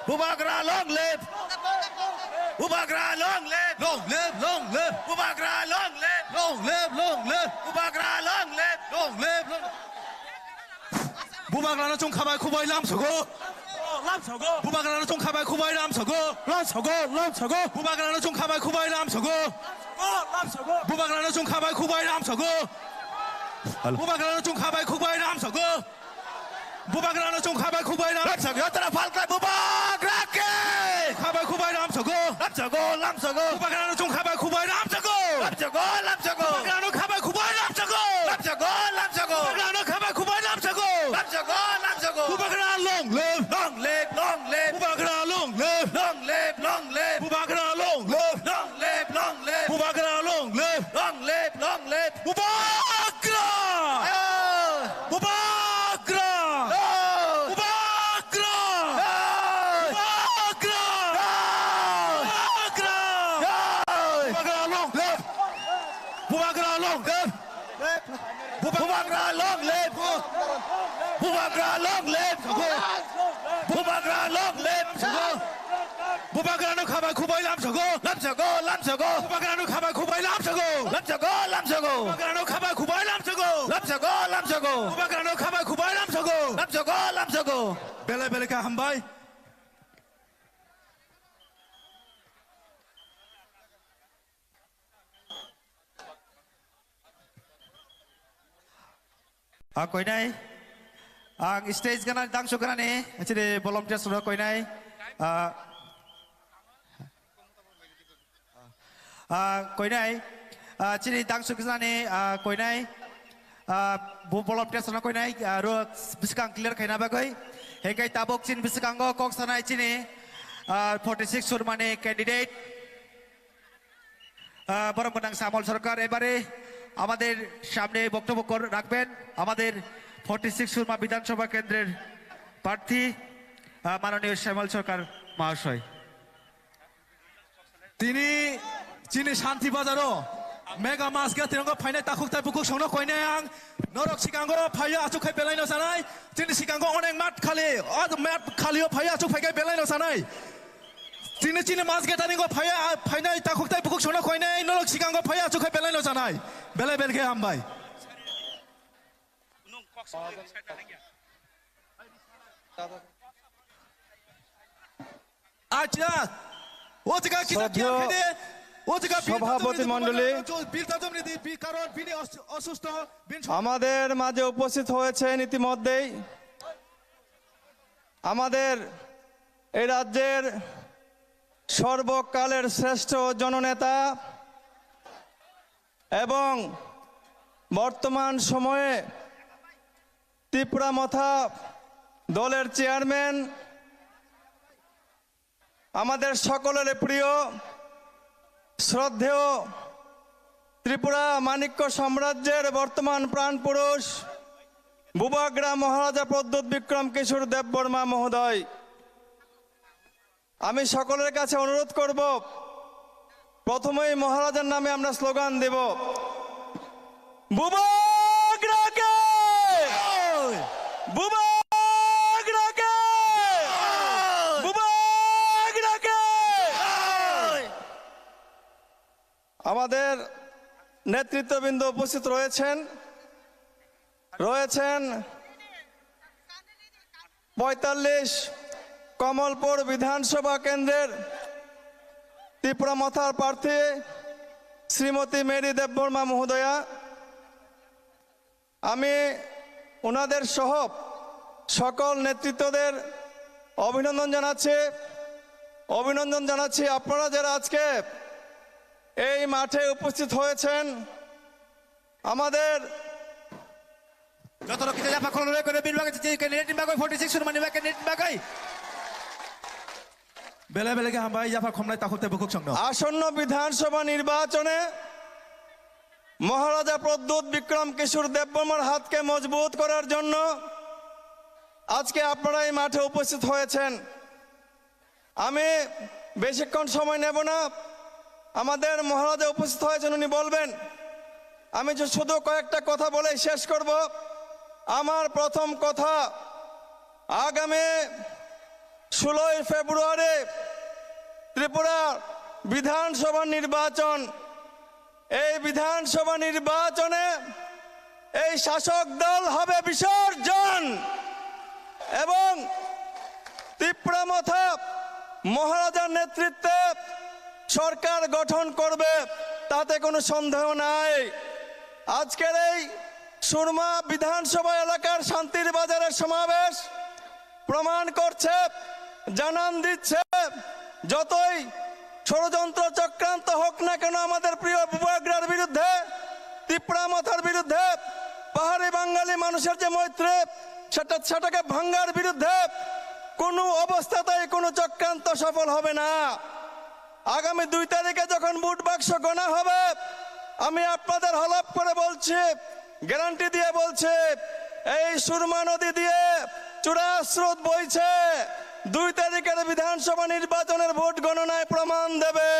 Bubagra, long live! Bubagra, long live! Long live, long live, Bubagra, long live! long live, long live, Bubagra, long live! long live, long 부마그라는 좀 가발 쿠바이 람서고 람서고! 부마그라는 좀 가발 쿠바이 람서고 람서고! 람서고! 부마그라는 좀 가발 쿠바이 람서고 람서고! 부마그라는 좀 가발 쿠바이 람서고 부마그라는 좀 가발 쿠바이 람서고 부마그라는 좀 가발 쿠바이 람서고 여따라 발가 Bubagra ke! 가발 쿠바이 람서고 람서고! 람서고! 부마그라는 좀 가발 쿠바이 람서고 람서고! 람서고! 부마그라는 가발 쿠바이 람서고 람서고! 람서고! 부마그라는 가발 쿠바이 람서고 람서고! 람서고! 부마그라 long live Long live! Long live! 부마그라 long live Long live! Long live! 부마그라 long live Long live! Long live! 부마그라 long live Long live! Long live! 부마그라 Oh! 부마그라 Oh! 부마그라 Oh! 부마그라 부마그라 long live Bubagra, long live! Bubagra, long live! Bubagra, long live! 부마그라는 가발 쿠바이 람서고 람서고! 람서고! 부마그라는 가발 쿠바이 람서고 람서고! 람서고! 부마그라는 가발 쿠바이 람서고 람서고! 람서고! 부마그라는 가발 쿠바이 람서고 람서고! 람서고! 벨레벨레카 한바이 Koi nai ang stage kana dang so kana ni actually volunteer sura koi nai koi nai chini dang so kana ni koi nai volunteer sura koi nai ro biskang clear khaina ba koi hekai tabok chin biskang go kok sanai chini 46 sur mane candidate বড় মন্ডাং শ্যামল সরকার এবারে আমাদের সামনে বক্তব্য রাখবেন আমাদের 46 সুরমা বিধানসভা কেন্দ্রের প্রার্থী মাননীয় শ্যামল সরকার মহাশয় তিনি চিনি শান্তি বাজারও মেগা মাস গে তিরঙ্গ ফাইনাই তাকুক তাই বুকুক সংনো কইনাই আং নরক সিকাঙ্গ ফাইয়া আচুখাই বেলাইনো জানাই চিনি সিকাঙ্গ অনেক মাঠ খালি মাঠ খালিও ফাইয়া আচুক ফাইগাই বেলাইনো জানাই চিনি চিনি মাস গে তানিগো ফাইয়া ফাইনাই তাকুক তাই বুকুক সংনো কইনাই নরক সিকাঙ্গ ফাইয়া আচুখাই বেলাইনো জানাই বেলাই বেলগে হামবাই আচ্ছা ও জায়গা কি সভাপতি মণ্ডলী আমাদের মাঝে উপস্থিত হয়েছেন ইতিমধ্যেই আমাদের এই রাজ্যের সর্বকালের শ্রেষ্ঠ জননেতা এবং বর্তমান সময়ে ত্রিপুরা মথা দলের চেয়ারম্যান আমাদের সকলের প্রিয় শ্রদ্ধেয় ত্রিপুরা মানিক্য সাম্রাজ্যের বর্তমান প্রাণপুরুষ বুবাগ্রা মহারাজা প্রদ্যোৎ বিক্রম কিশোর দেববর্মা মহোদয় আমি সকলের কাছে অনুরোধ করব প্রথমেই মহারাজার নামে আমরা স্লোগান দেব বুবাগ্রাকে বুবাগ্রাকে বুবাগ্রাকে আমাদের নেতৃত্ববৃন্দ উপস্থিত রয়েছেন ৪৫ কমলপুর বিধানসভা কেন্দ্রের ত্রিপুরা মথার প্রার্থী শ্রীমতী মেরি দেববর্মা মহোদয়া আমি ওনাদের সহ সকল নেতৃত্বদের অভিনন্দন জানাচ্ছি আপনারা যারা আজকে এই মাঠে উপস্থিত হয়েছেন আমাদের যত রকিতে জাফা খলন করে বিনবাগ ক্যান্ডিডেট বাগই 46 সুরমা নিবা ক্যান্ডিডেট বাগই বেলাই বেলেগে হামবাই জাফা খমলাই তাকুক তাই বুকুক সংনো আসন্ন বিধানসভা নির্বাচনে মহারাজা প্রদ্যোৎ বিক্রম কিশোর দেববর্মার হাতকে মজবুত করার জন্য আজকে আপনারা এই মাঠে উপস্থিত হয়েছেন আমি বেশিক্ষণ সময় নেব না আমাদের মহারাজা উপস্থিত হয়েছেন উনি বলবেন আমি যে শুধু কয়েকটা কথা বলে শেষ করব আমার প্রথম কথা আগামী 16 ফেব্রুয়ারি ত্রিপুরা বিধানসভা নির্বাচন। এই বিধানসভা নির্বাচনে এই শাসক দল হবে বিসর্জন এবং তীব্রমথা মহারাজার নেতৃত্বে সরকার গঠন করবে, তাতে কোনো সন্দেহ নাই। আজকের এই সুরমা বিধানসভা এলাকার শান্তির বাজারের সমাবেশ প্রমাণ করছে, জানান দিচ্ছে, যতই ষড়যন্ত্র চক্রান্ত হোক না কেন আমাদের প্রিয় বুবাগ্রার বিরুদ্ধে, তীব্রমথার বিরুদ্ধে, পাহাড়ি বাঙালি মানুষের যে মৈত্রী সেটাকে ভাঙ্গার বিরুদ্ধে কোনো অবস্থাতেই কোনো চক্রান্ত সফল হবে না। আগামী 2 তারিখে যখন ভোট বাক্স গণা হবে, আমি আপনাদের হলফ করে বলছি, গ্যারান্টি দিয়ে বলছি, এই সুরমা নদী দিয়ে চূড়া স্রোত বইছে। 2 তারিখের বিধানসভা নির্বাচনের ভোট গণনায় প্রমাণ দেবে।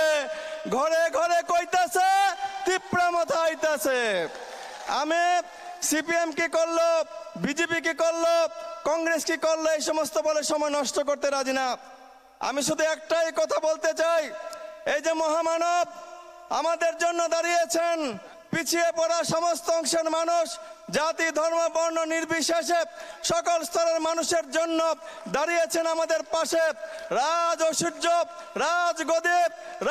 ঘরে ঘরে কইতাছে, তীব্রমথা আইতাছে। আমি সিপিএম কি করলো, বিজেপি কি করলো, কংগ্রেস কি করলো, এই সমস্ত বলে সময় নষ্ট করতে রাজি না। আমি শুধু একটাই কথা বলতে চাই, এই যে মহামানব আমাদের জন্য দাঁড়িয়েছেন, পিছিয়ে পড়া সমস্ত অংশের মানুষ, জাতি ধর্ম বর্ণ নির্বিশেষে সকল স্তরের মানুষের জন্য দাঁড়িয়েছেন আমাদের পাশে। রাজ ঐশ্বর্য, রাজগদি,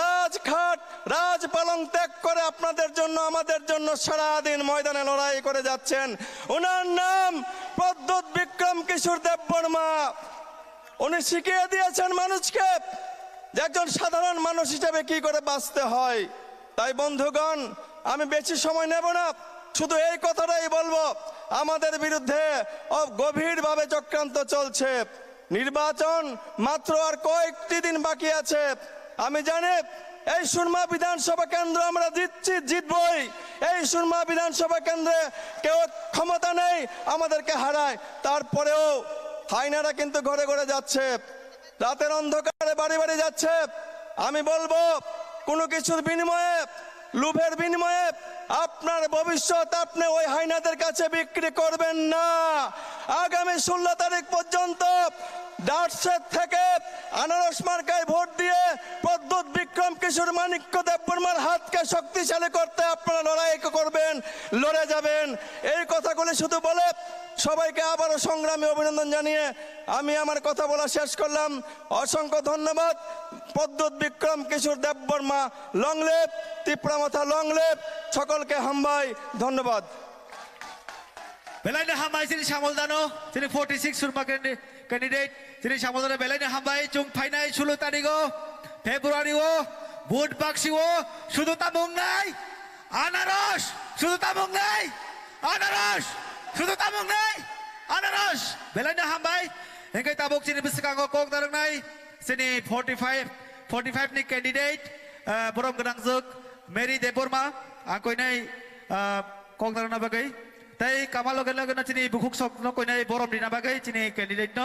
রাজখাট, রাজপালং ত্যাগ করে আপনাদের জন্য আমাদের জন্য সারাদিন ময়দানে লড়াই করে যাচ্ছেন। ওনার নাম প্রদ্যোৎ বিক্রম কিশোর দেববর্মা। উনি শিখিয়ে দিয়েছেন মানুষকে যে একজন সাধারণ মানুষ হিসেবে কি করে বাঁচতে হয়। তাই বন্ধুগণ, আমি বেশি সময় নেব না, শুধু এই কথাটাই বলবো, আমাদের বিরুদ্ধে গভীরভাবে চক্রান্ত চলছে। নির্বাচন মাত্র আর কয়েকটি দিন বাকি আছে। আমি জানি এই সুরমা বিধানসভা কেন্দ্র আমরা জিতবই। এই সুরমা বিধানসভা কেন্দ্রে কেউ ক্ষমতা নেই আমাদেরকে হারায়, তারপরেও হাইনারা কিন্তু ঘরে ঘরে যাচ্ছে, রাতের অন্ধকারে বাড়ি বাড়ি যাচ্ছে। আমি বলবো, কোনো কিছুর বিনিময়ে, লোভের বিনিময়ে আপনার ভবিষ্যৎ আপনি ওই হাইনাদের কাছে বিক্রি করবেন না। আগামী 16 তারিখ পর্যন্ত ডাটসের থেকে আনারস মার্কায় ভোট দিয়ে প্রদ্যোৎ বিক্রম কিশোর মানিক্য দেববর্মার হাতকে শক্তিশালী করতে আপনারা লড়াই করবেন, লড়ে যাবেন। এই কথাগুলি শুধু বলে সবাইকে আবারও সংগ্রামী অভিনন্দন জানিয়ে আমি আমার কথা বলা শেষ করলাম। অসংখ্য ধন্যবাদ। Pradyot Bikram Kishore Debbarma long live, Tipra Motha long live. সকলকে হামবাই ধন্যবাদ। Belai na hambai sini Shamol Dano, sini 46 surma candidate, sini Shamol Dano belai na hambai chung phainai 16 tarikho February o vote baksi o শুধু তামুং নাই আনারস, শুধু তামুং নাই আনারস, শুধু তামুং নাই আনারস belai na hambai engkai tabok sini besekango kok darang nai sini 45 ni candidate borom ganangjuk Mary Deborma angkoi nai kok darang na bagai তাই কামাল লগে লগে না চিনি বুকুক স্বপ্ন কই নাই বরম দিনা বাগাই চিনি ক্যান্ডিডেট ন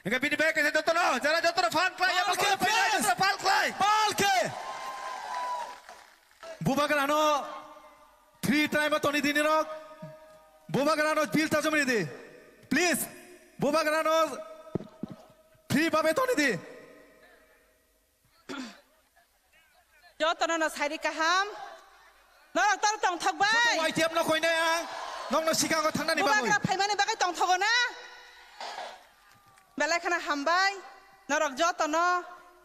এঙ্গা বিনি বেক এসে যত ন যারা যত ফান ক্লাই ফাল ক্লাই পালকে বুবাগ্রানো 3 টাইম তনি দিনিরক বুবাগ্রানো বিলটা জমি দি প্লিজ বুবাগ্রানো ফ্রি ভাবে তনি দি যত না সাইরি কাহাম নরক তর তং থাকবাই ওয়াই টিএম ন কইনা নং ন সিকাঙ্গ থাংনানি বাগৈ বুবাগ্রা ফাইমানি বাগাই তং থাগো না বেলাখানা হামবাই নরক যত ন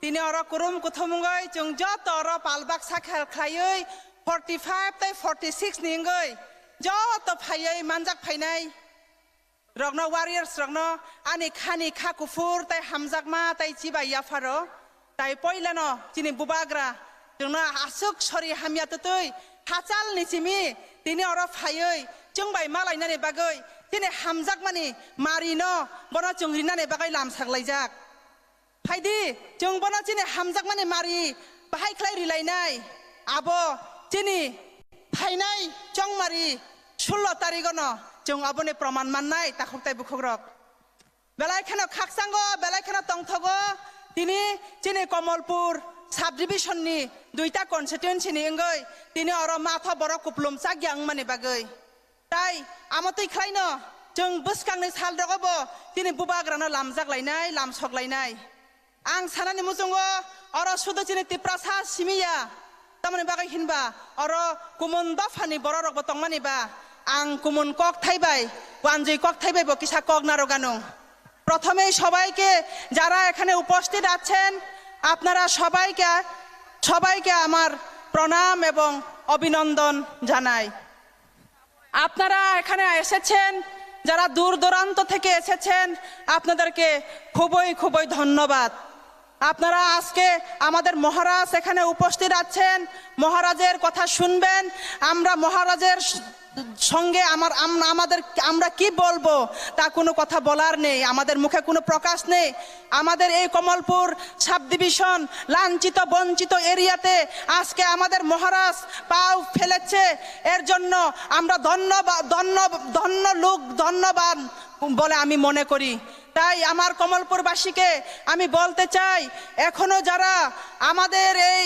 তিনি অর কুরুম কুথমুঙ্গই जों যত অর পালবাক সাখাল খায়ই 45 তাই 46 নিঙ্গই যত ফাইयै মানজাক ফাইনাই রগন ওয়ারিয়ার্স রগন আনি খানি খাকুফুর তাই হামজাকমা তাই চিবাই ইয়াফারো তাই পয়লানো চিনি বুবাগ্রা जोंना आसुक सरि हामिया ततै हाचाल निचिमी तिनि अर फायै जोंबाय मालायनानै बागै तिनि हामजाक मानि मारिनो बना जोंरिनानै बागै लामसागलायजाक फायदि जों बना तिनि हामजाक मानि मारि बाहाय ख्लाय रिलायनाय आबो तिनि फायनाय जोंमारि 16 तारिखनो जों आबोनि प्रमाण माननाय ताखबताय बुखग्रक बेलायखानो खाकसांगो बेलायखानो तंथगो तिनि तिनि कमलपुर সাব ডিভিশননি 2টা কনস্টিটিউয়েন্সিনি এঙ্গই তিনি অর মাথা বড় কুপলুম চাগ্যাং মানে বাগৈ তাই আমতই খাইনো जों बोसकांनि साल दगबो दिनै बुबाग्रानो लामजागलायनाय लामसगलायनाय आं सानानि मुजुङो अर सुदो दिनै तिप्रासा सिमिया तामाने बागै हिनबा अर कुमुन दफानि बर रगबो तंमानिबा आं कुमुन কক थाइबाय ওয়ানজুই কক থাইবাই বকিসা কক নারগানো প্রথমেই সবাইকে যারা এখানে উপস্থিত আছেন আপনারা সবাইকে আমার প্রণাম এবং অভিনন্দন জানাই আপনারা এখানে এসেছেন যারা দূর দূরান্ত থেকে এসেছেন আপনাদেরকে খুবই ধন্যবাদ আপনারা আজকে আমাদের মহারাজ এখানে উপস্থিত আছেন মহারাজের কথা শুনবেন আমরা মহারাজের সঙ্গে আমরা কি বলবো তা কোনো কথা বলার নেই আমাদের মুখে কোনো প্রকাশ নেই আমাদের এই কমলপুর সাব ডিভিশন লাঞ্ছিত বঞ্চিত এরিয়াতে আজকে আমাদের মহারাজ পাও ফেলেছে এর জন্য আমরা ধন্যবাদ বলে আমি মনে করি তাই আমার কমলপুরবাসীকে আমি বলতে চাই এখনো যারা আমাদের এই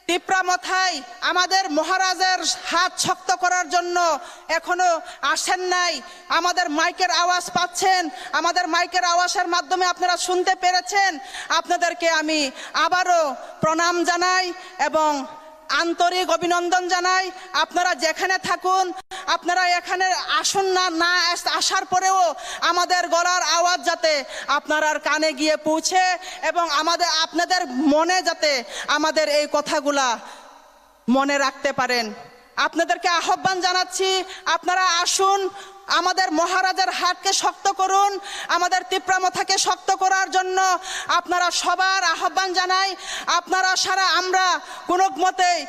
তিপ্রা মাথায় আমাদের মহারাজের হাত শক্ত করার জন্য এখনো আসেন নাই আমাদের মাইকের আওয়াজ পাচ্ছেন আমাদের মাইকের আওয়াজের মাধ্যমে আপনারা শুনতে পেরেছেন আপনাদেরকে আমি আবারও প্রণাম জানাই এবং আন্তরিক অভিনন্দন জানাই আপনারা যেখানে থাকুন আপনারা এখানে আসুন না আসার পরেও আমাদের গলার আওয়াজ যাতে আপনার কানে গিয়ে পৌঁছে এবং আপনাদের মনে যাতে আমাদের এই কথাগুলা মনে রাখতে পারেন আপনাদেরকে আহ্বান জানাচ্ছি আপনারা আসুন আমাদের মহারাজের হাতকে শক্ত করুন আমাদের তিপ্রামথাকে শক্ত করার জন্য আপনারা সবার আহ্বান জানাই আপনারা সারা আমরা কোনো মতেই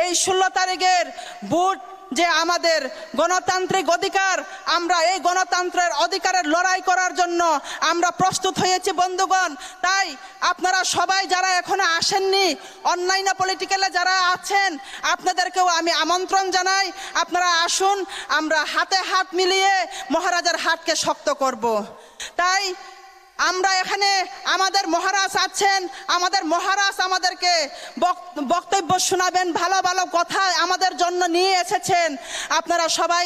এই 16 তারিখের ভোট যে আমাদের গণতান্ত্রিক অধিকার আমরা এই গণতন্ত্রের অধিকারের লড়াই করার জন্য আমরা প্রস্তুত হয়েছি বন্ধুগণ তাই আপনারা সবাই যারা এখনো আসেননি অনলাইনে পলিটিক্যালে যারা আছেন আপনাদেরকেও আমি আমন্ত্রণ জানাই আপনারা আসুন আমরা হাতে হাত মিলিয়ে মহারাজের হাতকে শক্ত করব তাই আমরা এখানে আমাদের মহারাজ আছেন আমাদের মহারাজ আমাদেরকে বক্তব্য শোনাবেন ভালো ভালো কথা আমাদের জন্য নিয়ে এসেছেন আপনারা সবাই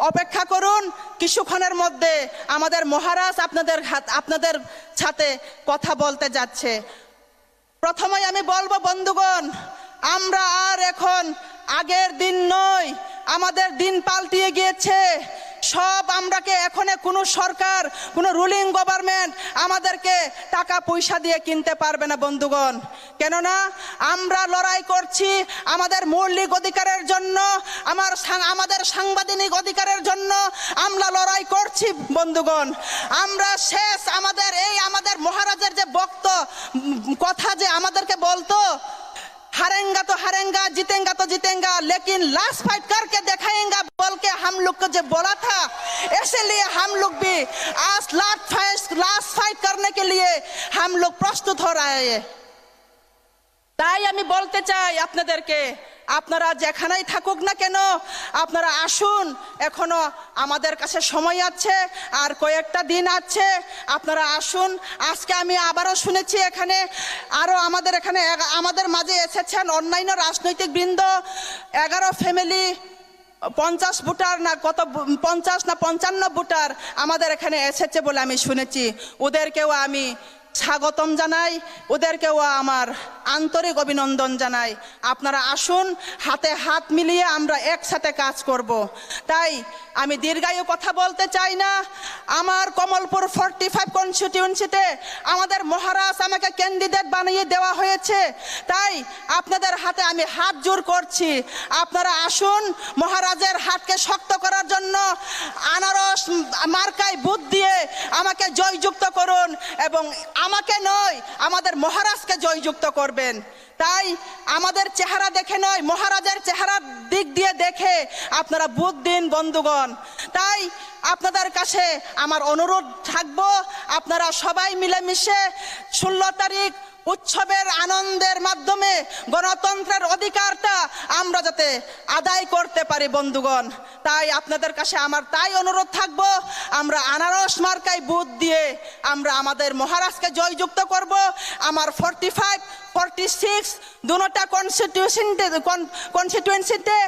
অপেক্ষা করুন কিছুক্ষণের মধ্যে আমাদের মহারাজ আপনাদের সাথে কথা বলতে যাচ্ছে প্রথমেই আমি বলবো বন্ধুগণ আমরা আর এখন আগের দিন নয় আমাদের দিন পাল্টিয়ে গিয়েছে সব আমরাকে এখন কোনো সরকার কোনো রুলিং গভর্নমেন্ট আমাদেরকে টাকা পয়সা দিয়ে কিনতে পারবে না বন্ধুগণ কেননা আমরা লড়াই করছি আমাদের মৌলিক অধিকারের জন্য আমাদের সাংবিধানিক অধিকারের জন্য আমরা লড়াই করছি বন্ধুগণ আমরা শেষ আমাদের মহারাজের যে কথা যে আমাদেরকে বলতো हारेंगा तो हारेंगा जीतेंगा तो जीतेंगा लेकिन लास्ट फाइट करके दिखाएंगा बोल के हम लोग को जो बोला था इसलिए हम लोग भी आज लास्ट फाइट करने के लिए हम लोग प्रस्तुत हो रहे हैं তাই আমি বলতে চাই আপনাদেরকে আপনারা যেখানেই থাকুক না কেন আপনারা আসুন এখনো আমাদের কাছে সময় আছে আর কয়েকটা দিন আছে আপনারা আসুন আজকে আমি আবারও শুনেছি এখানে আরো আমাদের মাঝে এসেছেন অন্যান্য রাজনৈতিক বৃন্দ 11 ফ্যামিলি 50 ভোটার না কত 50 না 55 ভোটার আমাদের এখানে এসেছে বলে আমি শুনেছি ওদেরকেও আমি স্বাগতম জানাই ওদেরকেও আমার আন্তরিক অভিনন্দন জানাই আপনারা আসুন হাতে হাত মিলিয়ে আমরা একসাথে কাজ করব তাই আমি দীর্ঘায়ু কথা বলতে চাই না আমার কমলপুর 45 কনস্টিটিউয়েন্সিতে আমাদের মহারাজ আমাকে ক্যান্ডিডেট বানিয়ে দেওয়া হয়েছে তাই আপনাদের হাতে আমি হাত জোর করছি আপনারা আসুন মহারাজের হাতকে শক্ত করার জন্য আনারস মার্কায় ভোট দিয়ে আমাকে জয়যুক্ত করুন এবং আমাকে নয় আমাদের মহারাজকে জয়যুক্ত করবেন তাই আমাদের চেহারা দেখে নয় মহারাজের চেহারার দিক দিয়ে দেখে আপনারা ভোট দিন বন্ধুগণ তাই আপনাদের কাছে আমার অনুরোধ থাকবো আপনারা সবাই মিলেমিশে 16 তারিখ উৎসবের আনন্দের মাধ্যমে গণতন্ত্রের অধিকারটা আমরা যাতে আদায় করতে পারি বন্ধুগণ। তাই আপনাদের কাছে আমার তাই অনুরোধ থাকবো, আমরা আনারস মার্কায় বুথ দিয়ে আমরা আমাদের মহারাজকে জয়যুক্ত করব। আমার 45, 46 দুটা কনস্টিটিউয়েন্সিতে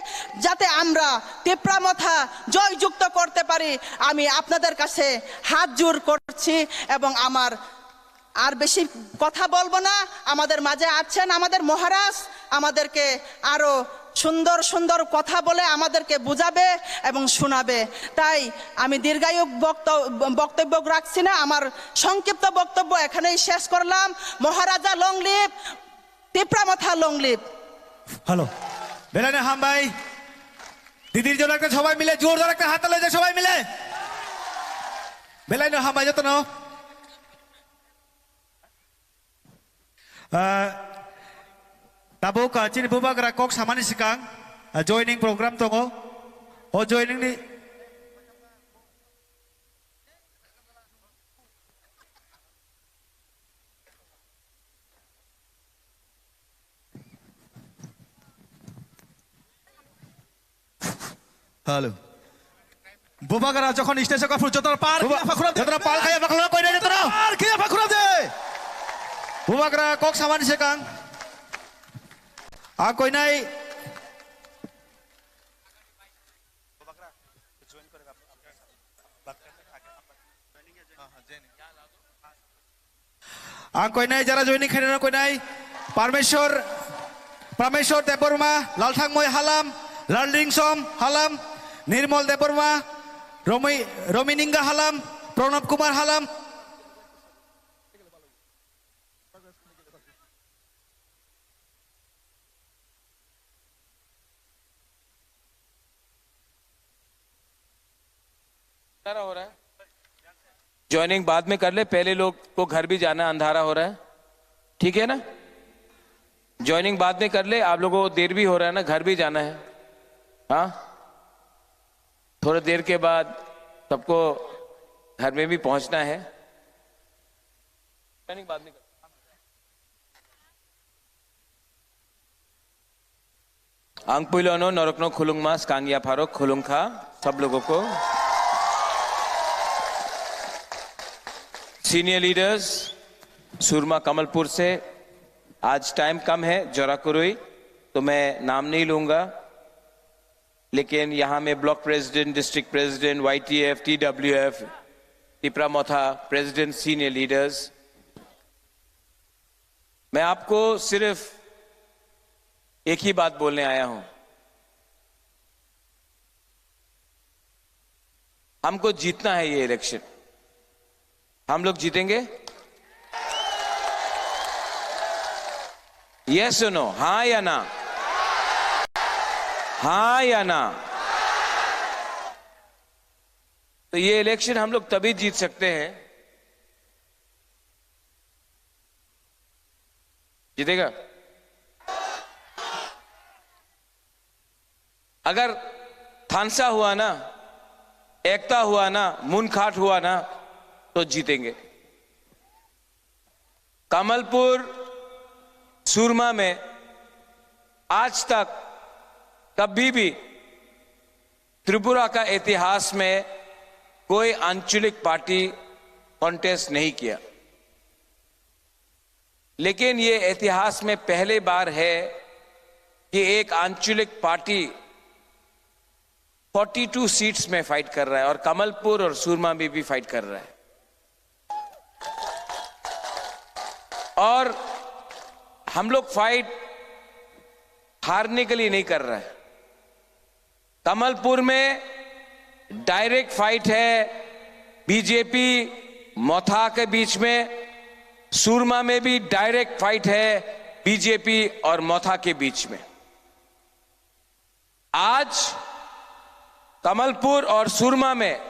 যাতে আমরা তিপ্রামথা জয়যুক্ত করতে পারি, আমি আপনাদের কাছে হাত জোড় করছি। এবং আমার আর বেশি কথা বলবো না, আমাদের মাঝে আছেন আমাদের মহারাজ, আমাদেরকে আরো সুন্দর সুন্দর কথা বলে আমাদেরকে বুঝাবে এবং শোনাবে। তাই আমি দীর্ঘায়ু বক্তব্য রাখছি না, আমার সংক্ষিপ্ত বক্তব্য এখানেই শেষ করলাম। Maharaja long live, Tipra Motha long live. Hello বেলানে হাম ভাই, দিদির জন্য একটা সবাই মিলে জোরদার একটা হাত তালে সবাই মিলে বেলানে হাম ভাই যত না tabuk chini bubagra kok samani sikang joining program tongo o joining ni hello বুবাগারা যখন স্টেশন কা ফুচতর পার jatra pal kaya bakla koi na jatra per K ফাকুরা they bubagra kok samani sikang a koi nai ang koi nai jara joining khaina na koi nai Parmeshwar Deborma Lalthangmoy Halam Lalring Som Halam Nirmal Deborma Romininga Halam Pranab Kumar Halam हो रहा है, joining बाद में कर ले, पहले लोग को घर भी जाना, अंधारा हो रहा है, ठीक है ना? ज्वाइनिंग बाद में कर ले, आप लोगों को देर भी हो रहा है ना, घर भी जाना है। हाँ, थोड़ी देर के बाद सबको घर में भी पहुंचना है। ज्वाइनिंग बाद में कर। आंगपुलोनो नरकनो खुलुंग मास कांगिया फारोक खुलुंग खा सब लोगों को। सीनियर लीडर्स सुरमा कमलपुर से, आज टाइम कम है जोराकुरुई, तो मैं नाम नहीं लूंगा, लेकिन यहां में block president, district president, YTF, TWF, Tipra Motha president, senior leaders, मैं आपको सिर्फ एक ही बात बोलने आया हूं। हमको जीतना है ये इलेक्शन। हम लोग जीतेंगे? यस और नो, हाँ या ना? हाँ या ना? तो ये इलेक्शन हम लोग तभी जीत सकते हैं, जीतेगा अगर थानसा हुआ ना, एकता हुआ ना, मुनखाट हुआ ना, तो जीतेंगे। कमलपुर सुरमा में आज तक कभी भी त्रिपुरा का इतिहास में कोई आंचलिक पार्टी कॉन्टेस्ट नहीं किया, लेकिन ये इतिहास में पहली बार है कि एक आंचलिक पार्टी 42 सीट्स में फाइट कर रहा है, और कमलपुर और सुरमा में भी फाइट कर रहा है। और हम लोग फाइट हारने के लिए नहीं कर रहे हैं। कमलपुर में डायरेक्ट फाइट है बीजेपी मोथा के बीच में, सुरमा में भी डायरेक्ट फाइट है बीजेपी और मोथा के बीच में। आज कमलपुर और सुरमा में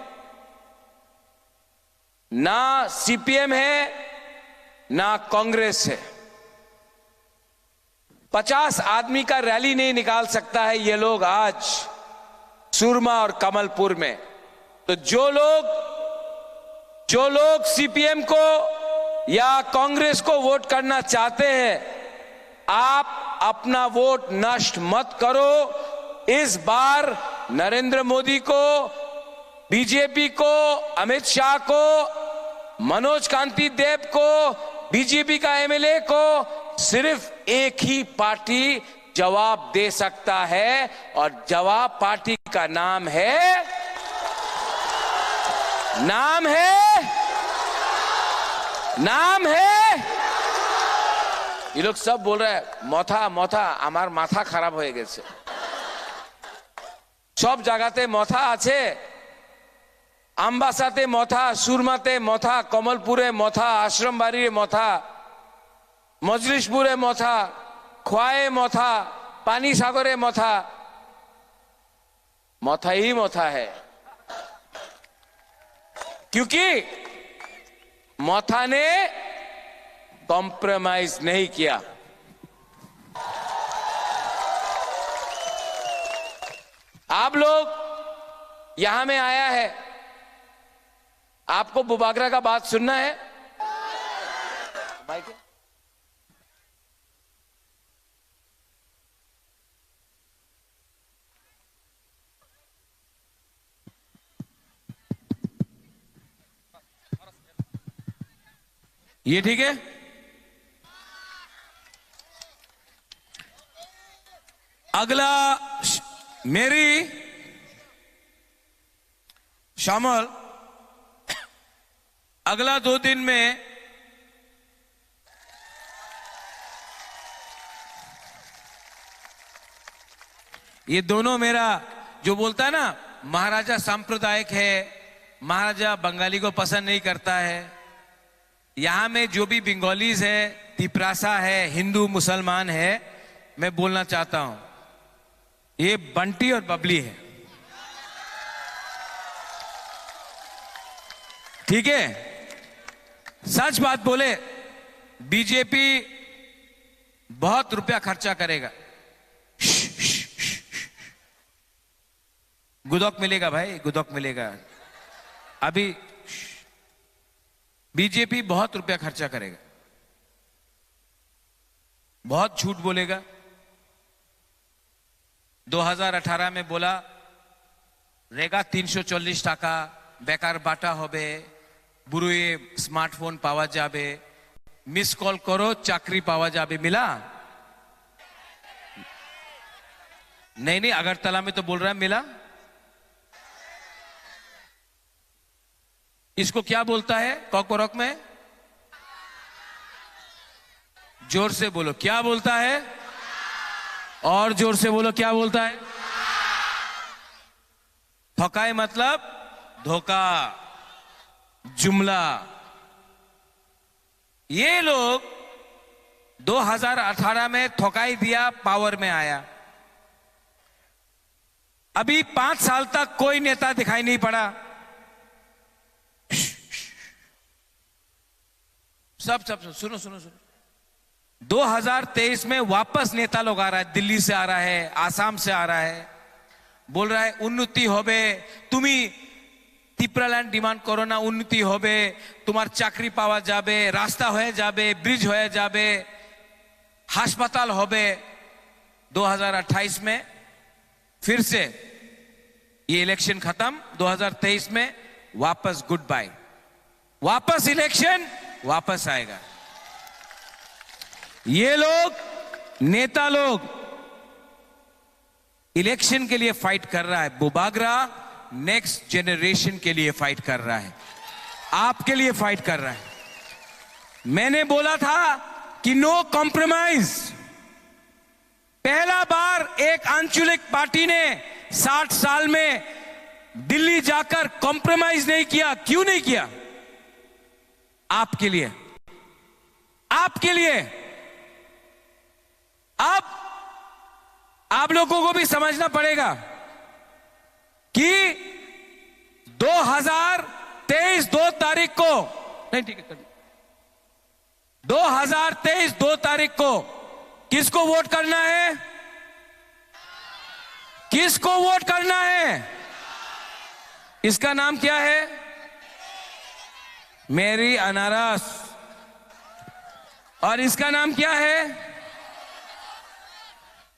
ना CPM है ना कांग्रेस है। 50 आदमी का रैली नहीं निकाल सकता है ये लोग आज सुरमा और कमलपुर में। तो जो लोग CPM को या कांग्रेस को वोट करना चाहते हैं, आप अपना वोट नष्ट मत करो। इस बार नरेंद्र मोदी को, बीजेपी को, अमित शाह को, मनोज कांति देव को, बीजेपी का एमएलए को सिर्फ एक ही पार्टी जवाब दे सकता है, और जवाब पार्टी का नाम है ये लोग सब बोल रहे हैं मथा मथा, আমার মাথা খারাপ হয়ে গেছে। সব জায়গাতে মথা আছে, আমবাসাতে মথা, সুরমাতে মথা, কমলপুরে মথা, আশ্রমবাড়িরে মথা, মজলিশপুরে মথা, খোয়ায়ে মথা, পানি সাগরে মথা, मथा ही मथा है, क्योंकि मथा ने कॉम्प्रोमाइज नहीं किया। आप लोग यहां में आया है, आपको बुबागरा का बात सुनना है? माइक है? ये ठीक है? अगला मेरी शामिल अगला 2 दिन में ये दोनों मेरा जो बोलता है ना, महाराजा सांप्रदायिक है, महाराजा बंगाली को पसंद नहीं करता है। यहां में जो भी बंगालीज है, तिपरासा है, हिंदू मुसलमान है, मैं बोलना चाहता हूं, ये बंटी और बबली है, ठीक है? सच बात बोले, बीजेपी बहुत रुपया खर्चा करेगा। गुदौक मिलेगा भाई, गुदौक मिलेगा। अभी बीजेपी बहुत रुपया खर्चा करेगा, बहुत झूठ बोलेगा। 2018 में बोला रेगा 340 टाका बेकार बाटा होबे, बुरुए स्मार्टफोन पावा जाबे, मिस कॉल करो चाकरी पावा जाबे, मिला? नहीं, अगरतला में तो बोल रहा है मिला। इसको क्या बोलता है कॉकबोरक में? जोर से बोलो, क्या बोलता है? और जोर से बोलो, क्या बोलता है? ठकाई मतलब धोखा, जुमला। ये लोग 2018 में ठकाई दिया, पावर में आया। अभी 5 साल तक कोई नेता दिखाई नहीं पड़ा। सब सुनो 2023 में वापस नेता लोग आ रहा है, दिल्ली से आ रहा है, आसाम से आ रहा है, बोल रहा है उन्नति होबे, तुम्ही तिप्रालैंड डिमांड करो ना, उन्नति होबे, तुम्हार चाकरी पावा जाबे, रास्ता होए जाबे, ब्रिज होए जाबे, हास्पताल होबे। 2028 में फिर से ये इलेक्शन खत्म, 2023 में वापस गुड बाय, वापस इलेक्शन, वापस आएगा। ये लोग नेता लोग इलेक्शन के लिए फाइट कर रहा है, बुबागरा नेक्स्ट जनरेशन के लिए फाइट कर रहा है, आपके लिए फाइट कर रहा है। मैंने बोला था कि नो कॉम्प्रोमाइज। पहला बार एक आंचलिक पार्टी ने 60 साल में दिल्ली जाकर कॉम्प्रोमाइज नहीं किया। क्यों नहीं किया? आपके लिए, आपके लिए। अब आप लोगों को भी समझना पड़ेगा कि 2023 2 तारीख को, नहीं ठीक है, 2023 2 तारीख को किसको वोट करना है? किसको वोट करना है? इसका नाम क्या है? मेरी अनारस। और इसका नाम क्या है?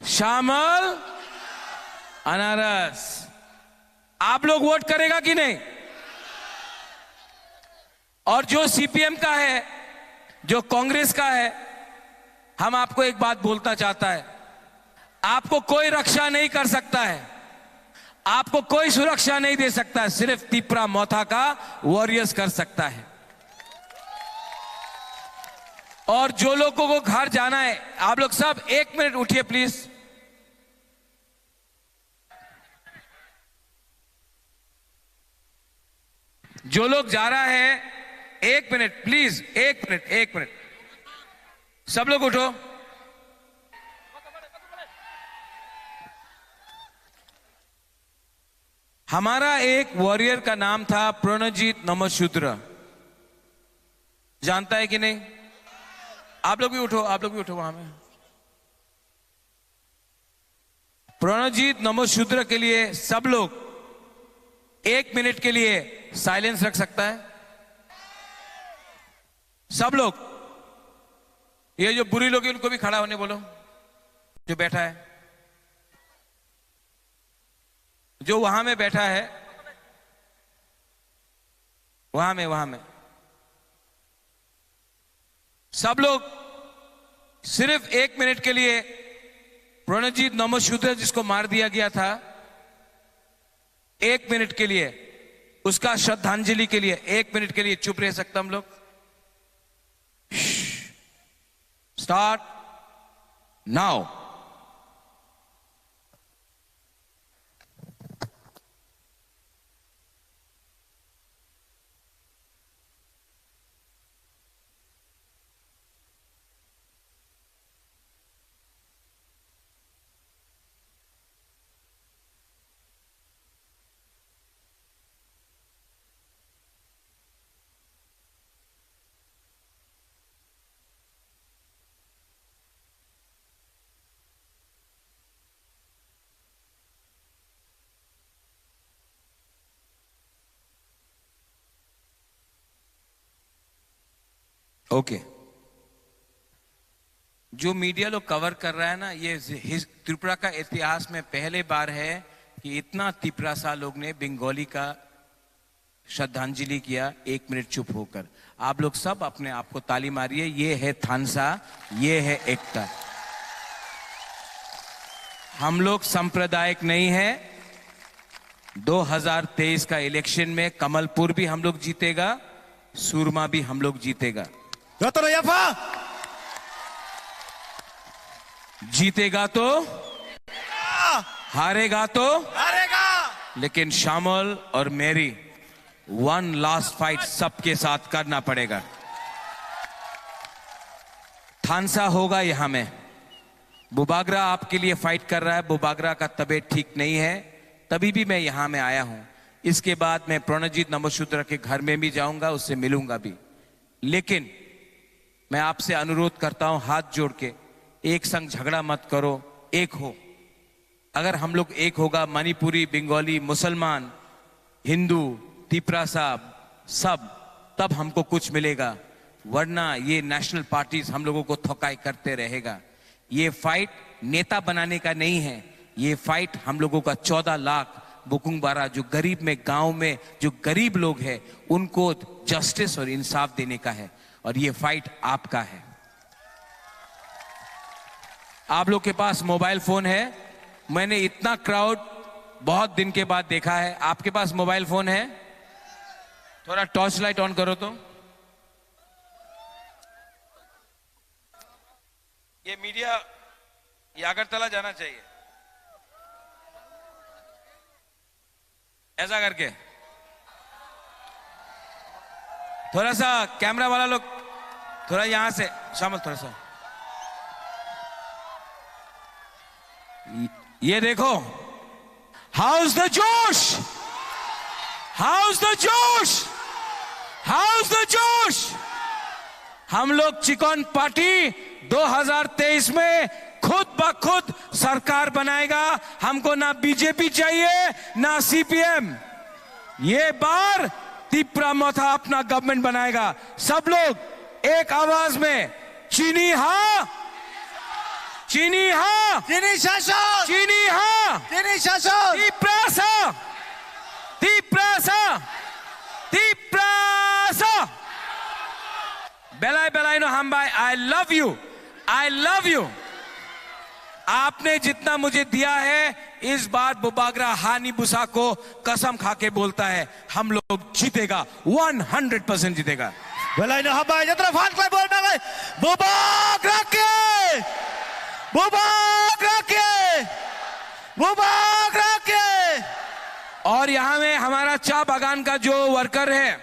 श्यामल अनारस। आप लोग वोट करेगा कि नहीं? और जो सीपीएम का है, जो कांग्रेस का है, हम आपको एक बात बोलता चाहता है, आपको कोई रक्षा नहीं कर सकता है, आपको कोई सुरक्षा नहीं दे सकता है, सिर्फ तिपरा मोथा का वॉरियर्स कर सकता है। और जो लोगों को घर जाना है, आप लोग सब 1 मिनट उठिए प्लीज। जो लोग जा रहा है 1 मिनट प्लीज, 1 मिनट, सब लोग उठो। हमारा एक वॉरियर का नाम था प्रणजीत नमशूद्र, जानता है कि नहीं? आप लोग भी उठो, आप लोग भी उठो वहां में। प्रणजीत नमशूद्र के लिए सब लोग 1 मिनट के लिए साइलेंस रख सकता है? सब लोग, ये जो बुरी लोग हैं उनको भी खड़ा होने बोलो, जो बैठा है, जो वहां में बैठा है, वहां में सब लोग सिर्फ 1 मिनट के लिए प्रणजीत नमशूद्र जिसको मार दिया गया था, 1 मिनट के लिए उसका श्रद्धांजलि के लिए 1 मिनट के लिए चुप रह सकता हम लोग? Start now. ओके, जो मीडिया लोग कवर कर रहा है ना, ये त्रिपुरा का इतिहास में पहले बार है कि इतना तिपरासा लोग ने बंगाली का श्रद्धांजलि किया 1 मिनट चुप होकर। आप लोग सब अपने आप को ताली मारिए। ये है थानसा, ये है एकता। हम लोग सांप्रदायिक नहीं है। 2023 का इलेक्शन में कमलपुर भी हम लोग जीतेगा, सूरमा भी हम लोग जीतेगा। जीतेगा तो हारेगा तो हारेगा, लेकिन श्यामल और मेरी 1 लास्ट फाइट सबके साथ करना पड़ेगा। थानसा होगा यहां में। बुबागरा आपके लिए फाइट कर रहा है। बुबागरा का तबीयत ठीक नहीं है, तभी भी मैं यहां में आया हूं। इसके बाद मैं प्रणजीत नमशूद्र के घर में भी जाऊंगा, उससे मिलूंगा भी। लेकिन मैं आपसे अनुरोध करता हूं हाथ जोड़ के, एक संग झगड़ा मत करो, एक हो। अगर हम लोग एक होगा, मणिपुरी, बंगाली, मुसलमान, हिंदू, तिपरासा सब, तब हमको कुछ मिलेगा। वरना ये नेशनल पार्टीज हम लोगों को थकाई करते रहेगा। ये फाइट नेता बनाने का नहीं है, ये फाइट हम लोगों का 14 लाख बुकुंगबारा जो गरीब में, गांव में जो गरीब लोग हैं, उनको जस्टिस और इंसाफ देने का है। और ये फाइट आपका है। आप लोग के पास मोबाइल फोन है। मैंने इतना क्राउड बहुत दिन के बाद देखा है। आपके पास मोबाइल फोन है? थोड़ा टॉर्च लाइट ऑन करो तो। ये मीडिया ये अगरतला जाना चाहिए, ऐसा करके। थोड़ा सा कैमरा वाला लोग थोड़ा यहां से शामिल, थोड़ा सा ये देखो। हाउस द जोश, हाउस द जोश, हाउस द जोश। हम लोग चिकन पार्टी 2023 में खुद ब खुद सरकार बनाएगा। हमको ना बीजेपी चाहिए ना सीपीएम। ये बार तिपरा मोथा अपना गवर्नमेंट बनाएगा। सब लोग एक आवाज में चीनी हाँ, चीनी हाँ, চিনি শাসন चीनी हाँ, চিনি শাসন Tiprasa, Tiprasa, Tiprasa. बेलाई बेलाई नो हम भाई, I love you, I love you. आपने जितना मुझे दिया है, इस बार बुबागरा हानी बुसा को कसम खा के बोलता है, हम लोग जीतेगा, 100% जीतेगा. Belai no habai jatra fan klai bol na lai Bubak Rake Bubak Rake Bubak Rake. और यहां में हमारा चाय बागान का जो वर्कर है,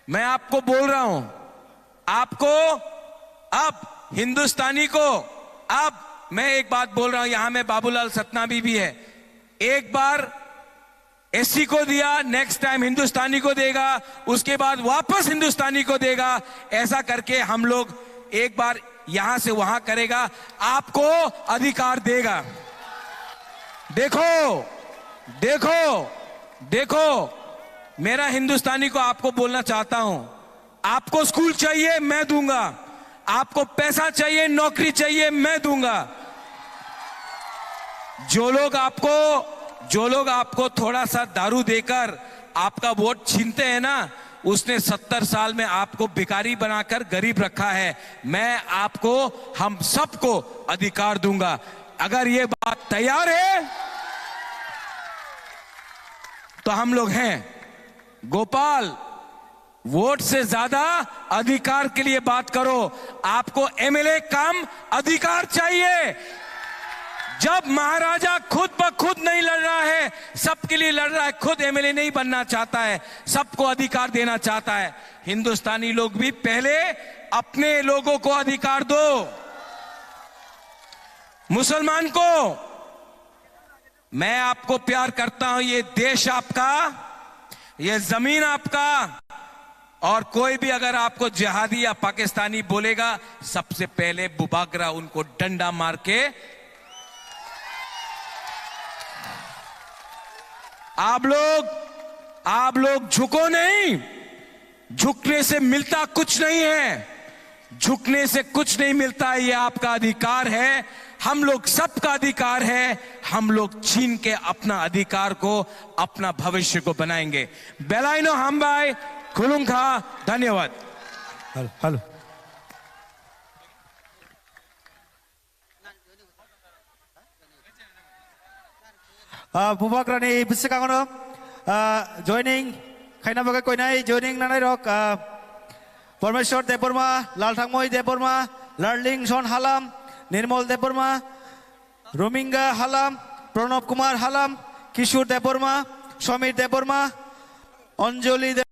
मैं आपको बोल रहा हूं, आपको अब हिंदुस्तानी को, अब मैं एक बात बोल रहा हूं, यहां में बाबूलाल सतनामी भी है, एक बार एससी को दिया, नेक्स्ट टाइम हिंदुस्तानी को देगा, उसके बाद वापस हिंदुस्तानी को देगा, ऐसा करके हम लोग एक बार यहां से वहां करेगा, आपको अधिकार देगा. देखो देखो देखो, मेरा हिंदुस्तानी को आपको बोलना चाहता हूं, आपको स्कूल चाहिए मैं दूंगा, आपको पैसा चाहिए, नौकरी चाहिए मैं दूंगा. जो लोग आपको थोड़ा सा दारू देकर आपका वोट छीनते हैं ना, उसने 70 साल में आपको भिखारी बनाकर गरीब रखा है. मैं आपको, हम सबको अधिकार दूंगा. अगर ये बात तैयार है तो हम लोग हैं. गोपाल, वोट से ज्यादा अधिकार के लिए बात करो. आपको एमएलए कम अधिकार चाहिए. जब महाराजा खुद ब खुद नहीं लड़ रहा है, सबके लिए लड़ रहा है, खुद एमएलए नहीं बनना चाहता है, सबको अधिकार देना चाहता है. हिंदुस्तानी लोग भी पहले अपने लोगों को अधिकार दो. मुसलमान को, मैं आपको प्यार करता हूं, ये देश आपका, ये जमीन आपका, और कोई भी अगर आपको जिहादी या पाकिस्तानी बोलेगा, सबसे पहले बुबागरा उनको डंडा मार के, आप लोग झुको नहीं. झुकने से मिलता कुछ नहीं है, झुकने से कुछ नहीं मिलता. ये आपका अधिकार है, हम लोग सबका अधिकार है. हम लोग छीन के अपना अधिकार को, अपना भविष्य को बनाएंगे. बेलाइनो हम भाई खुलुंखा. धन्यवाद. Halo. Bubak Rani Bisakangono joining Kaina Baga Koinai joining Nanai Rock Parmeshwar Deborma Laltangmoy Deborma Larling Son Halam Nirmol Deborma Rominga Halam Pranab Kumar Halam Kishur Deborma Shomir Deborma Anjali